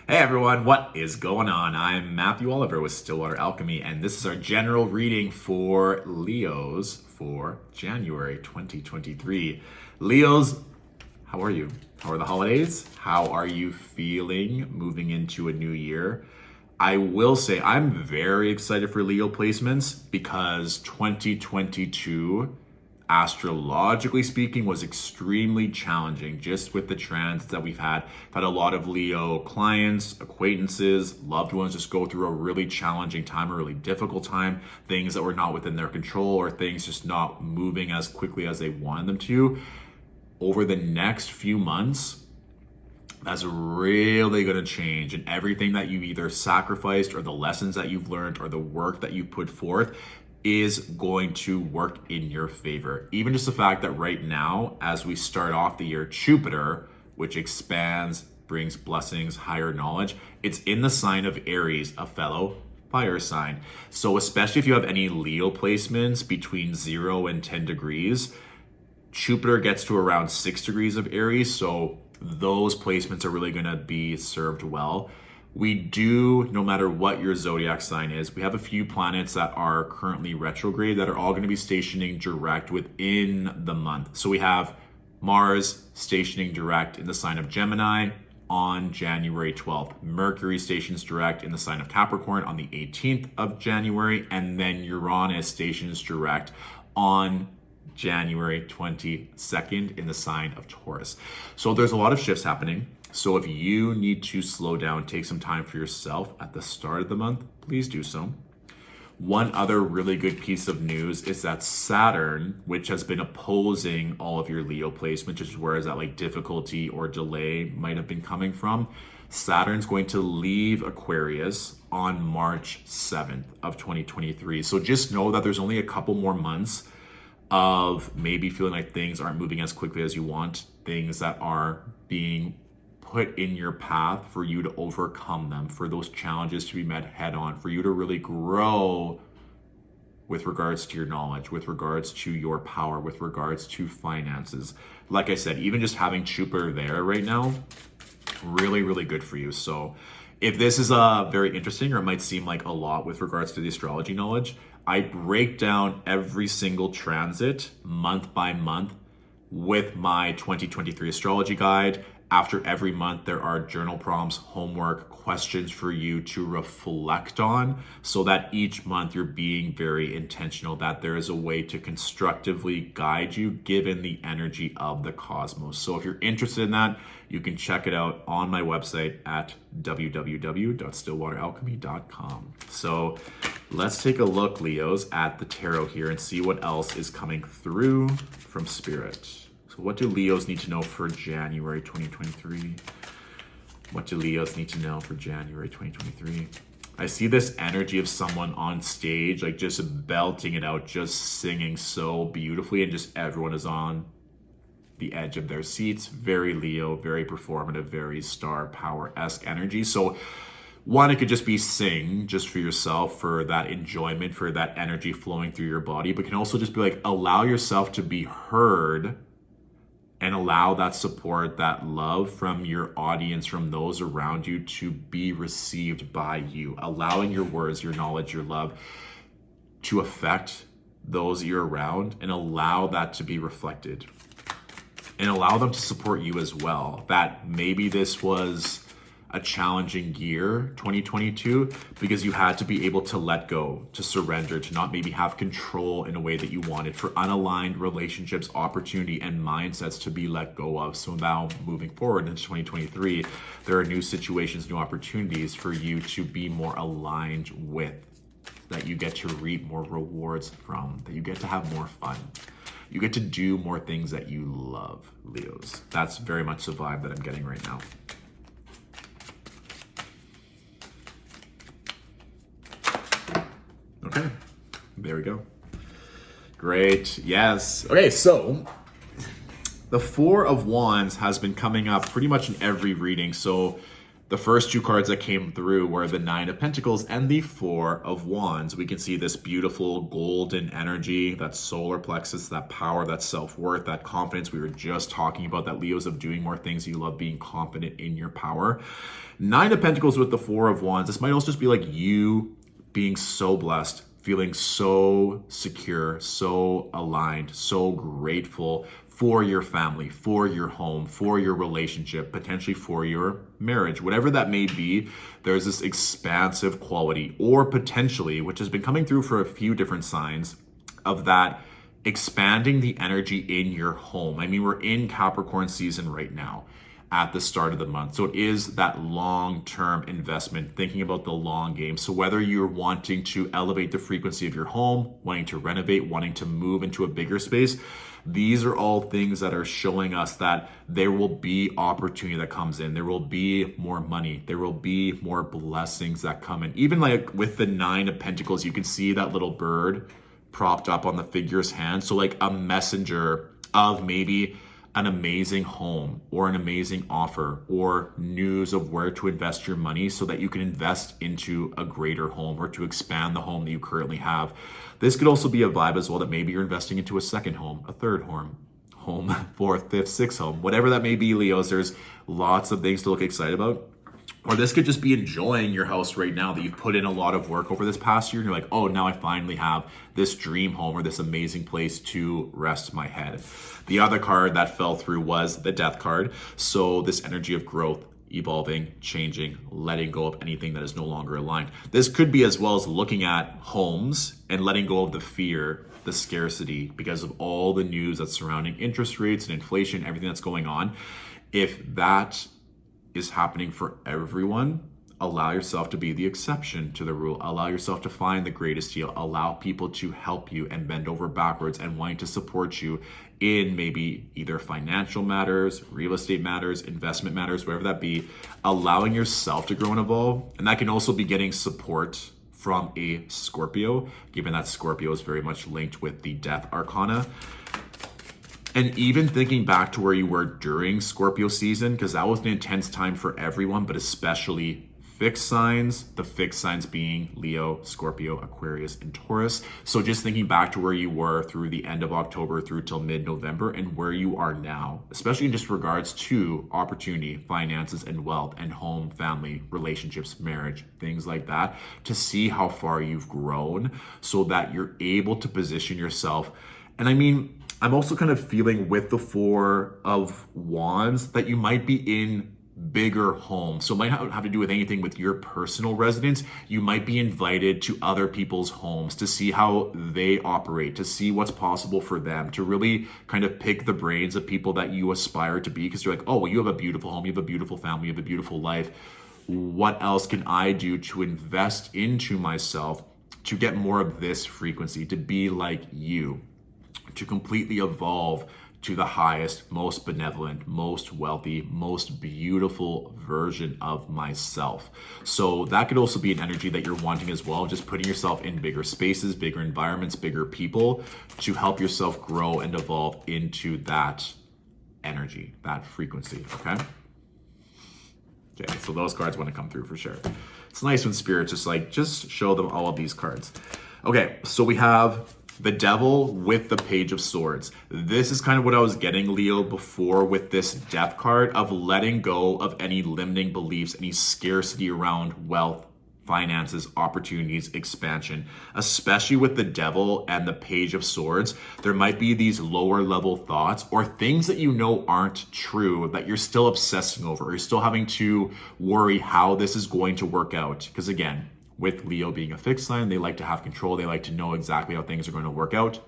Hey everyone, what is going on? I'm Matthew Oliver with Stillwater Alchemy, and this is our general reading for Leos for January 2023. Leos, how are you? How are the holidays? How are you feeling moving into a new year? I will say I'm very excited for Leo placements because 2022, astrologically speaking, was extremely challenging just with the trends that we've had. I've had a lot of Leo clients, acquaintances, loved ones just go through a really challenging time, a really difficult time, things that were not within their control or things just not moving as quickly as they wanted them to. Over the next few months, that's really going to change, and everything that you've either sacrificed or the lessons that you've learned or the work that you put forth is going to work in your favor. Even just the fact that right now, as we start off the year, Jupiter, which expands, brings blessings, higher knowledge, it's in the sign of Aries, a fellow fire sign. So especially if you have any Leo placements between 0 and 10 degrees, Jupiter gets to around 6 degrees of Aries, so those placements are really going to be served well. We do, no matter what your zodiac sign is, we have a few planets that are currently retrograde that are all going to be stationing direct within the month. So we have Mars stationing direct in the sign of Gemini on January 12th. Mercury stations direct in the sign of Capricorn on the 18th of January. And then Uranus stations direct on January 22nd in the sign of Taurus. So there's a lot of shifts happening. So if you need to slow down, take some time for yourself at the start of the month, please do so. One other really good piece of news is that Saturn, which has been opposing all of your Leo placements, which is where that like difficulty or delay might have been coming from, Saturn's going to leave Aquarius on March 7th of 2023. So just know that there's only a couple more months of maybe feeling like things aren't moving as quickly as you want, things that are being put in your path for you to overcome them, for those challenges to be met head on, for you to really grow with regards to your knowledge, with regards to your power, with regards to finances. Like I said, even just having Jupiter there right now, really, really good for you. So if this is very interesting, or it might seem like a lot with regards to the astrology knowledge, I break down every single transit month by month with my 2023 astrology guide. After every month, there are journal prompts, homework, questions for you to reflect on so that each month you're being very intentional, that there is a way to constructively guide you given the energy of the cosmos. So if you're interested in that, you can check it out on my website at www.stillwateralchemy.com. So let's take a look, Leos, at the tarot here and see what else is coming through from Spirit. So what do Leos need to know for January 2023? What do Leos need to know for January 2023? I see this energy of someone on stage, like just belting it out, just singing so beautifully, and just everyone is on the edge of their seats. Very Leo, very performative, very star power-esque energy. So one, it could just be sing just for yourself, for that enjoyment, for that energy flowing through your body, but can also just be like, allow yourself to be heard and allow that support, that love from your audience, from those around you to be received by you. Allowing your words, your knowledge, your love to affect those you're around and allow that to be reflected. And allow them to support you as well. That maybe this was a challenging year, 2022, because you had to be able to let go, to surrender, to not maybe have control in a way that you wanted, for unaligned relationships, opportunity, and mindsets to be let go of. So now moving forward into 2023, there are new situations, new opportunities for you to be more aligned with, that you get to reap more rewards from, that you get to have more fun. You get to do more things that you love, Leos. That's very much the vibe that I'm getting right now. Okay, there we go. Great, yes. Okay, so the Four of Wands has been coming up pretty much in every reading. So The first two cards that came through were the Nine of Pentacles and the Four of Wands. We can see this beautiful golden energy, that solar plexus, that power, that self-worth, that confidence we were just talking about, that Leo's of doing more things. You love being confident in your power. Nine of Pentacles with the Four of Wands. This might also just be like you being so blessed, feeling so secure, so aligned, so grateful for your family, for your home, for your relationship, potentially for your marriage, whatever that may be. There's this expansive quality, or potentially, which has been coming through for a few different signs, of that expanding the energy in your home. I mean, we're in Capricorn season right now at the start of the month. So it is that long-term investment, thinking about the long game. So whether you're wanting to elevate the frequency of your home, wanting to renovate, wanting to move into a bigger space, these are all things that are showing us that there will be opportunity that comes in. There will be more money. There will be more blessings that come in. Even like with the Nine of Pentacles, you can see that little bird propped up on the figure's hand. So like a messenger of maybe an amazing home or an amazing offer or news of where to invest your money so that you can invest into a greater home or to expand the home that you currently have. This could also be a vibe as well that maybe you're investing into a second home, a third home, fourth, fifth, sixth home, whatever that may be, Leos. There's lots of things to look excited about. Or this could just be enjoying your house right now that you've put in a lot of work over this past year. And you're like, oh, now I finally have this dream home or this amazing place to rest my head. The other card that fell through was the Death card. So this energy of growth, evolving, changing, letting go of anything that is no longer aligned. This could be as well as looking at homes and letting go of the fear, the scarcity, because of all the news that's surrounding interest rates and inflation, everything that's going on. If that is happening for everyone, allow yourself to be the exception to the rule. Allow yourself to find the greatest deal. Allow people to help you and bend over backwards and wanting to support you in maybe either financial matters, real estate matters, investment matters, whatever that be. Allowing yourself to grow and evolve. And that can also be getting support from a Scorpio, given that Scorpio is very much linked with the Death Arcana. And even thinking back to where you were during Scorpio season, because that was an intense time for everyone, but especially fixed signs, the fixed signs being Leo, Scorpio, Aquarius, and Taurus. So just thinking back to where you were through the end of October through till mid-November and where you are now, especially in just regards to opportunity, finances, and wealth, and home, family, relationships, marriage, things like that, to see how far you've grown so that you're able to position yourself. And I mean, I'm also kind of feeling with the Four of Wands that you might be in bigger homes. So it might not have to do with anything with your personal residence. You might be invited to other people's homes to see how they operate, to see what's possible for them, to really kind of pick the brains of people that you aspire to be, because you're like, oh, well, you have a beautiful home, you have a beautiful family, you have a beautiful life. What else can I do to invest into myself to get more of this frequency, to be like you, to completely evolve to the highest, most benevolent, most wealthy, most beautiful version of myself. So that could also be an energy that you're wanting as well, just putting yourself in bigger spaces, bigger environments, bigger people to help yourself grow and evolve into that energy, that frequency, okay? Okay, so those cards want to come through for sure. It's nice when spirits just show them all of these cards. Okay, so we have the Devil with the Page of Swords. This is kind of what I was getting, Leo, before with this Death card, of letting go of any limiting beliefs, any scarcity around wealth, finances, opportunities, expansion. Especially with the Devil and the Page of Swords, there might be these lower level thoughts or things that you know aren't true that you're still obsessing over, or you're still having to worry how this is going to work out. Because again, with Leo being a fixed sign, they like to have control. They like to know exactly how things are going to work out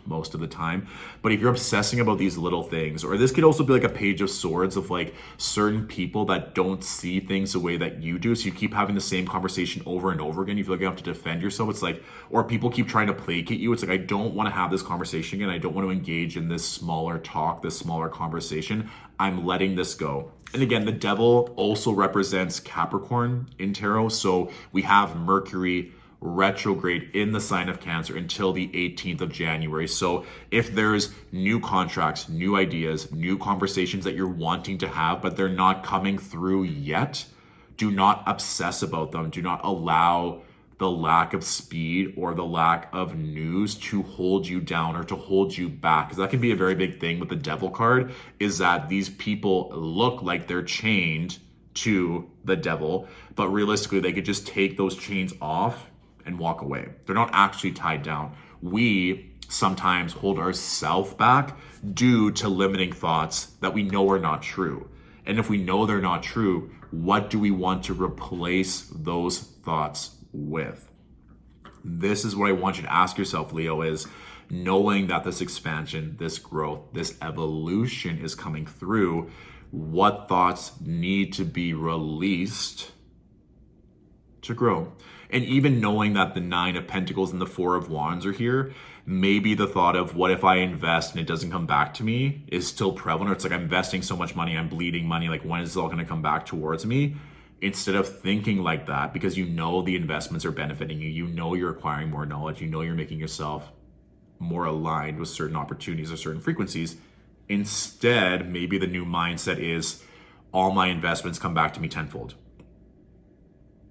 most of the time. But if you're obsessing about these little things, or this could also be like a Page of Swords of like certain people that don't see things the way that you do. So you keep having the same conversation over and over again. You feel like you have to defend yourself. It's like, or people keep trying to placate you. It's like, I don't want to have this conversation again. I don't want to engage in this smaller talk, this smaller conversation. I'm letting this go. And again, the Devil also represents Capricorn in tarot. So we have Mercury retrograde in the sign of Cancer until the 18th of January. So if there's new contracts, new ideas, new conversations that you're wanting to have, but they're not coming through yet, Do not obsess about them. Do not allow the lack of speed or the lack of news to hold you down or to hold you back. Because that can be a very big thing with the devil card, is that these people look like they're chained to the devil, but realistically they could just take those chains off and walk away. They're not actually tied down. We sometimes hold ourselves back due to limiting thoughts that we know are not true. And if we know they're not true, what do we want to replace those thoughts with? This is what I want you to ask yourself, Leo, is knowing that this expansion, this growth, this evolution is coming through, what thoughts need to be released to grow? And even knowing that the 9 of Pentacles and the 4 of Wands are here, maybe the thought of what if I invest and it doesn't come back to me is still prevalent. Or it's like I'm investing so much money, I'm bleeding money, like when is it all going to come back towards me? Instead of thinking like that, because you know the investments are benefiting you, you know you're acquiring more knowledge, you know you're making yourself more aligned with certain opportunities or certain frequencies. Instead, maybe the new mindset is all my investments come back to me tenfold.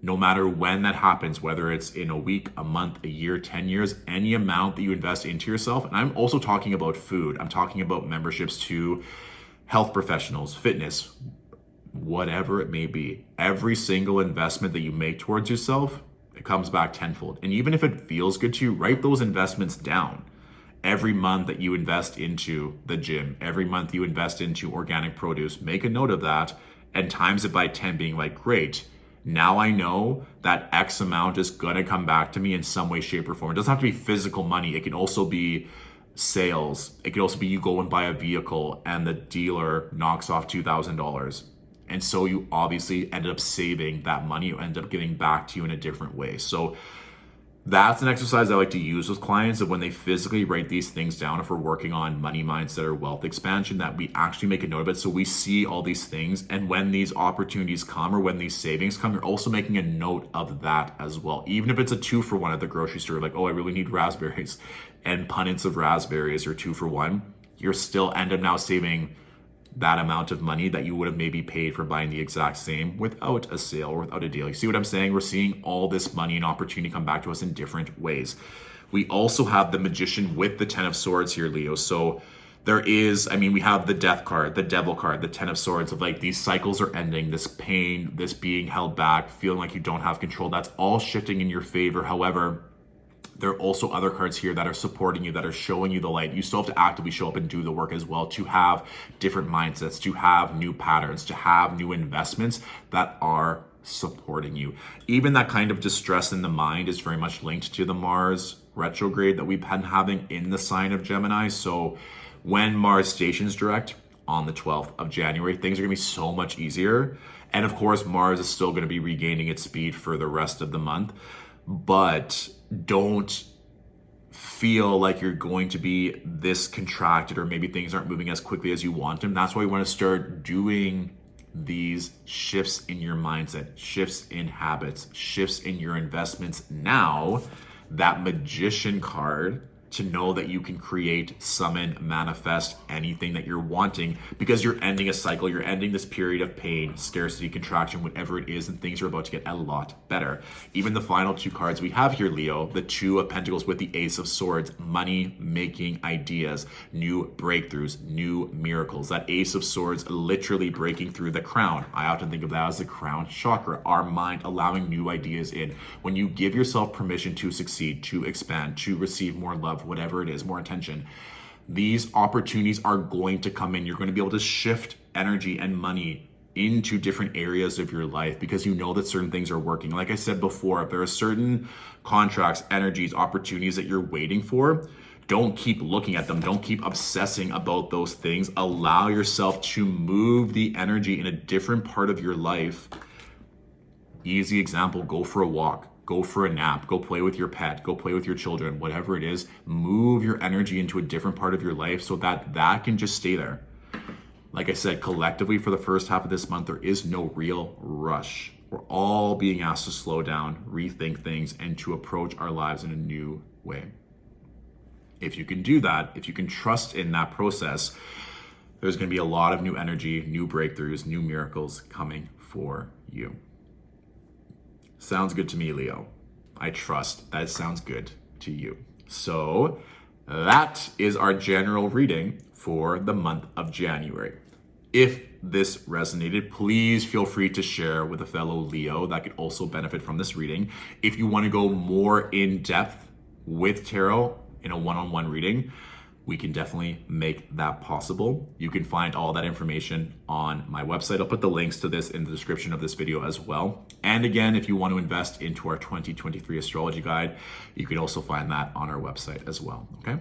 No matter when that happens, whether it's in a week, a month, a year, 10 years, any amount that you invest into yourself. And I'm also talking about food. I'm talking about memberships to health professionals, fitness, whatever it may be. Every single investment that you make towards yourself, it comes back tenfold. And even if it feels good to you, write those investments down. Every month that you invest into the gym, every month you invest into organic produce, make a note of that and times it by 10, being like, great. Now I know that X amount is going to come back to me in some way, shape, or form. It doesn't have to be physical money. It can also be sales. It could also be you go and buy a vehicle and the dealer knocks off $2,000. And so you obviously ended up saving that money. You end up giving back to you in a different way. So that's an exercise I like to use with clients, of when they physically write these things down, if we're working on money mindset or wealth expansion, that we actually make a note of it. So we see all these things. And when these opportunities come or when these savings come, you're also making a note of that as well. Even if it's a 2-for-1 at the grocery store, like, oh, I really need raspberries, and punnets of raspberries are 2-for-1, you're still end up now saving that amount of money that you would have maybe paid for buying the exact same without a sale or without a deal. You see what I'm saying? We're seeing all this money and opportunity come back to us in different ways. We also have the Magician with the 10 of Swords here, Leo. So there is, we have the Death card, the Devil card, the 10 of Swords, of like these cycles are ending, this pain, this being held back, feeling like you don't have control. That's all shifting in your favor. However, there are also other cards here that are supporting you, that are showing you the light. You still have to actively show up and do the work as well to have different mindsets, to have new patterns, to have new investments that are supporting you. Even that kind of distress in the mind is very much linked to the Mars retrograde that we've been having in the sign of Gemini. So when Mars stations direct on the 12th of January, things are going to be so much easier. And of course, Mars is still going to be regaining its speed for the rest of the month. But don't feel like you're going to be this contracted, or maybe things aren't moving as quickly as you want them. That's why you want to start doing these shifts in your mindset, shifts in habits, shifts in your investments now. That Magician card, to know that you can create, summon, manifest anything that you're wanting, because you're ending a cycle, you're ending this period of pain, scarcity, contraction, whatever it is, and things are about to get a lot better. Even the final 2 cards we have here, Leo, the 2 of Pentacles with the Ace of Swords, money making ideas, new breakthroughs, new miracles. That Ace of Swords literally breaking through the crown. I often think of that as the crown chakra, our mind allowing new ideas in. When you give yourself permission to succeed, to expand, to receive more love, whatever it is, more attention, these opportunities are going to come in. You're going to be able to shift energy and money into different areas of your life because you know that certain things are working. Like I said before, if there are certain contracts, energies, opportunities that you're waiting for, don't keep looking at them. Don't keep obsessing about those things. Allow yourself to move the energy in a different part of your life. Easy example, go for a walk. Go for a nap, go play with your pet, go play with your children, whatever it is. Move your energy into a different part of your life so that that can just stay there. Like I said, collectively for the first half of this month, there is no real rush. We're all being asked to slow down, rethink things, and to approach our lives in a new way. If you can do that, if you can trust in that process, there's going to be a lot of new energy, new breakthroughs, new miracles coming for you. Sounds good to me, Leo. I trust that sounds good to you. So that is our general reading for the month of January. If this resonated, please feel free to share with a fellow Leo that could also benefit from this reading. If you want to go more in depth with tarot in a one-on-one reading, we can definitely make that possible. You can find all that information on my website. I'll put the links to this in the description of this video as well. And again, if you want to invest into our 2023 astrology guide, you can also find that on our website as well, okay?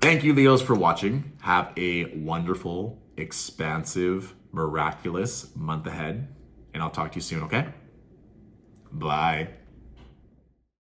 Thank you, Leos, for watching. Have a wonderful, expansive, miraculous month ahead, and I'll talk to you soon, okay? Bye.